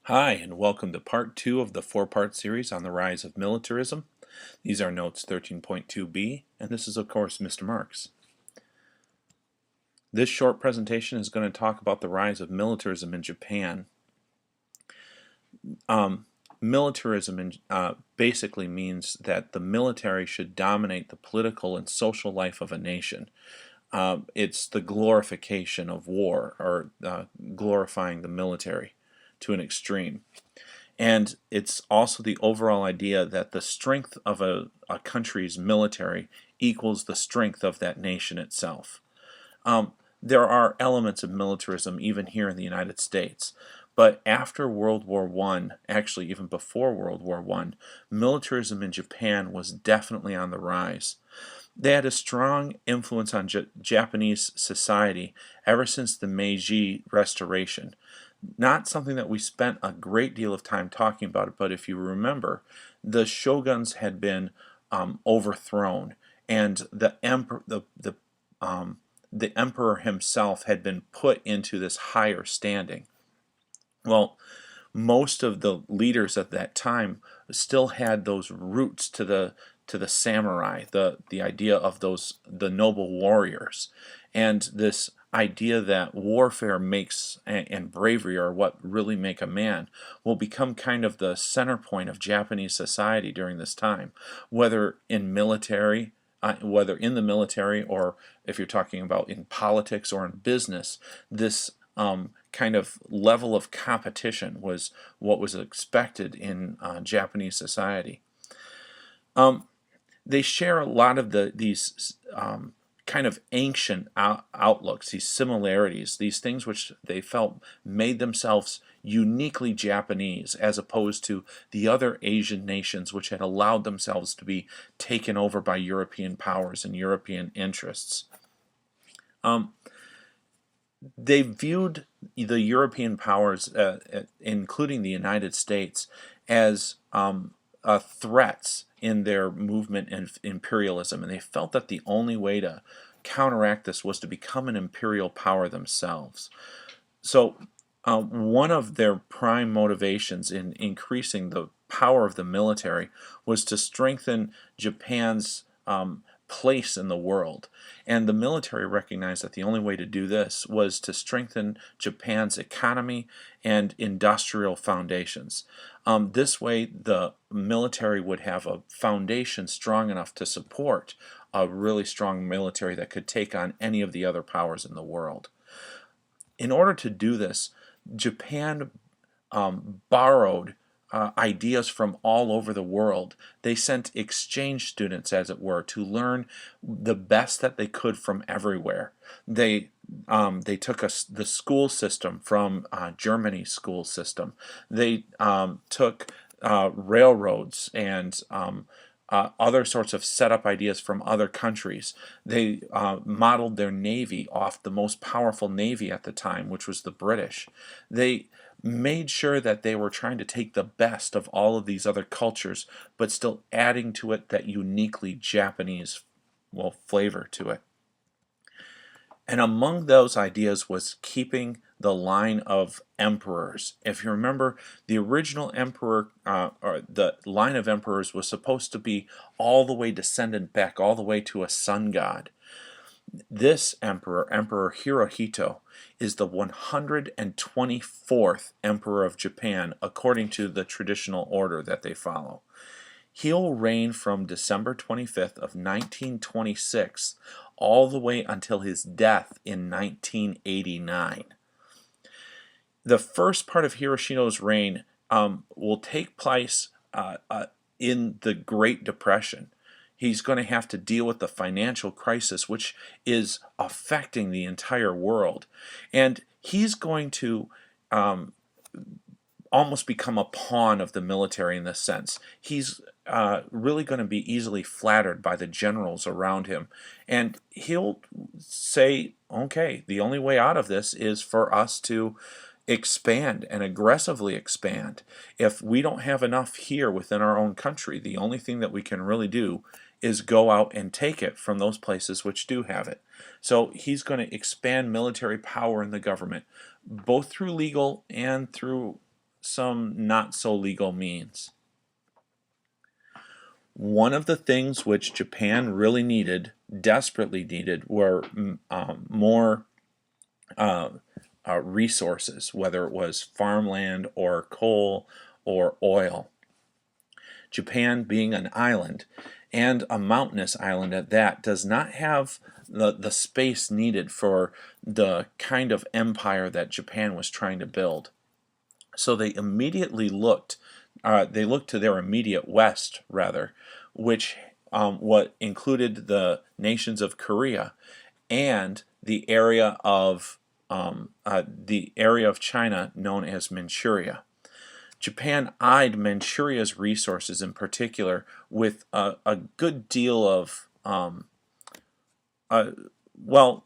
Hi, and welcome to part 2 of the 4-part series on the rise of militarism. These are notes 13.2b, and this is, of course, Mr. Marks. This short presentation is going to talk about the rise of militarism in Japan. Militarism basically means that the military should dominate the political and social life of a nation. It's the glorification of war, or glorifying the military to an extreme. And it's also the overall idea that the strength of a country's military equals the strength of that nation itself. There are elements of militarism even here in the United States, but after World War I, actually even before World War I, militarism in Japan was definitely on the rise. They had a strong influence on Japanese society ever since the Meiji Restoration. Not something that we spent a great deal of time talking about, but if you remember, the shoguns had been overthrown, and the emperor himself had been put into this higher standing. Well, most of the leaders at that time still had those roots to the samurai, the idea of the noble warriors, and this idea that warfare makes and bravery are what really make a man will become kind of the center point of Japanese society during this time, whether in the military, or if you're talking about in politics or in business. This kind of level of competition was what was expected in Japanese society. They share a lot of these kind of ancient outlooks, these similarities, these things which they felt made themselves uniquely Japanese, as opposed to the other Asian nations which had allowed themselves to be taken over by European powers and European interests. They viewed the European powers, including the United States, as threats in their movement in imperialism, and they felt that the only way to counteract this was to become an imperial power themselves. So one of their prime motivations in increasing the power of the military was to strengthen Japan's place in the world. And the military recognized that the only way to do this was to strengthen Japan's economy and industrial foundations. This way, the military would have a foundation strong enough to support a really strong military that could take on any of the other powers in the world. In order to do this, Japan borrowed ideas from all over the world. They sent exchange students, as it were, to learn the best that they could from everywhere. They took the school system from Germany's school system. They took railroads and other sorts of setup ideas from other countries. They modeled their navy off the most powerful navy at the time, which was the British. They made sure that they were trying to take the best of all of these other cultures, but still adding to it that uniquely Japanese, flavor to it. And among those ideas was keeping the line of emperors. If you remember, the original emperor, or the line of emperors, was supposed to be all the way descendant back, all the way to a sun god. This emperor, Emperor Hirohito, is the 124th emperor of Japan, according to the traditional order that they follow. He'll reign from December 25th of 1926 all the way until his death in 1989. The first part of Hirohito's reign will take place in the Great Depression. He's going to have to deal with the financial crisis, which is affecting the entire world. And he's going to almost become a pawn of the military in this sense. He's really going to be easily flattered by the generals around him. And he'll say, okay, the only way out of this is for us to expand and aggressively expand. If we don't have enough here within our own country, the only thing that we can really do is go out and take it from those places which do have it. So he's going to expand military power in the government, both through legal and through some not so legal means. One of the things which Japan really needed, desperately needed, were more resources, whether it was farmland or coal or oil. Japan, being an island, and a mountainous island at that, does not have the space needed for the kind of empire that Japan was trying to build. So they immediately looked to their immediate west, rather, which what included the nations of Korea and the area of China known as Manchuria. Japan eyed Manchuria's resources in particular with a good deal of, well,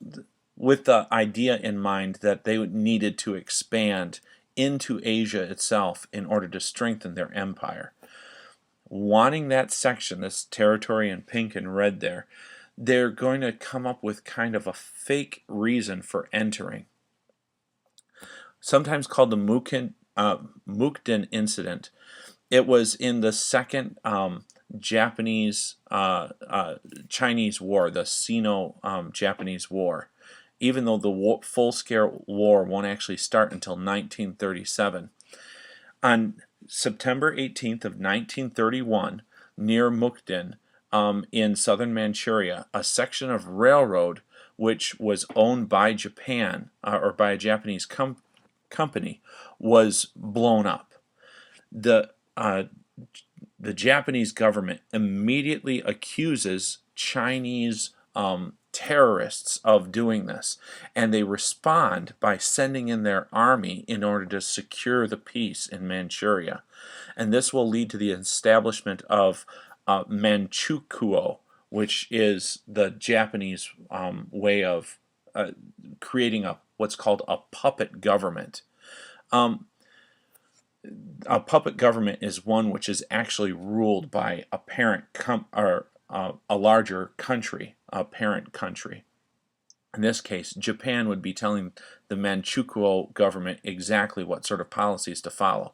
with the idea in mind that they needed to expand into Asia itself in order to strengthen their empire. Wanting that section, this territory in pink and red there, they're going to come up with kind of a fake reason for entering. Sometimes called the Mukden incident. It was in the second Japanese Chinese War, the Sino-Japanese War, even though the full-scale war won't actually start until 1937. On September 18th of 1931, near Mukden, in southern Manchuria, a section of railroad which was owned by Japan or by a Japanese company was blown up. The Japanese government immediately accuses Chinese terrorists of doing this, and they respond by sending in their army in order to secure the peace in Manchuria. And this will lead to the establishment of Manchukuo, which is the Japanese way of creating what's called a puppet government. A puppet government is one which is actually ruled by a parent a larger country, a parent country. In this case, Japan would be telling the Manchukuo government exactly what sort of policies to follow.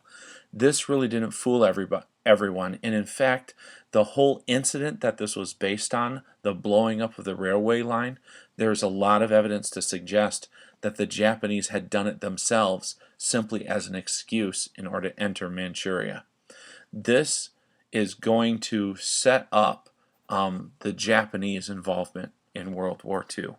This really didn't fool everyone, and in fact, the whole incident that this was based on, the blowing up of the railway line, there's a lot of evidence to suggest that the Japanese had done it themselves simply as an excuse in order to enter Manchuria. This is going to set up the Japanese involvement in World War II.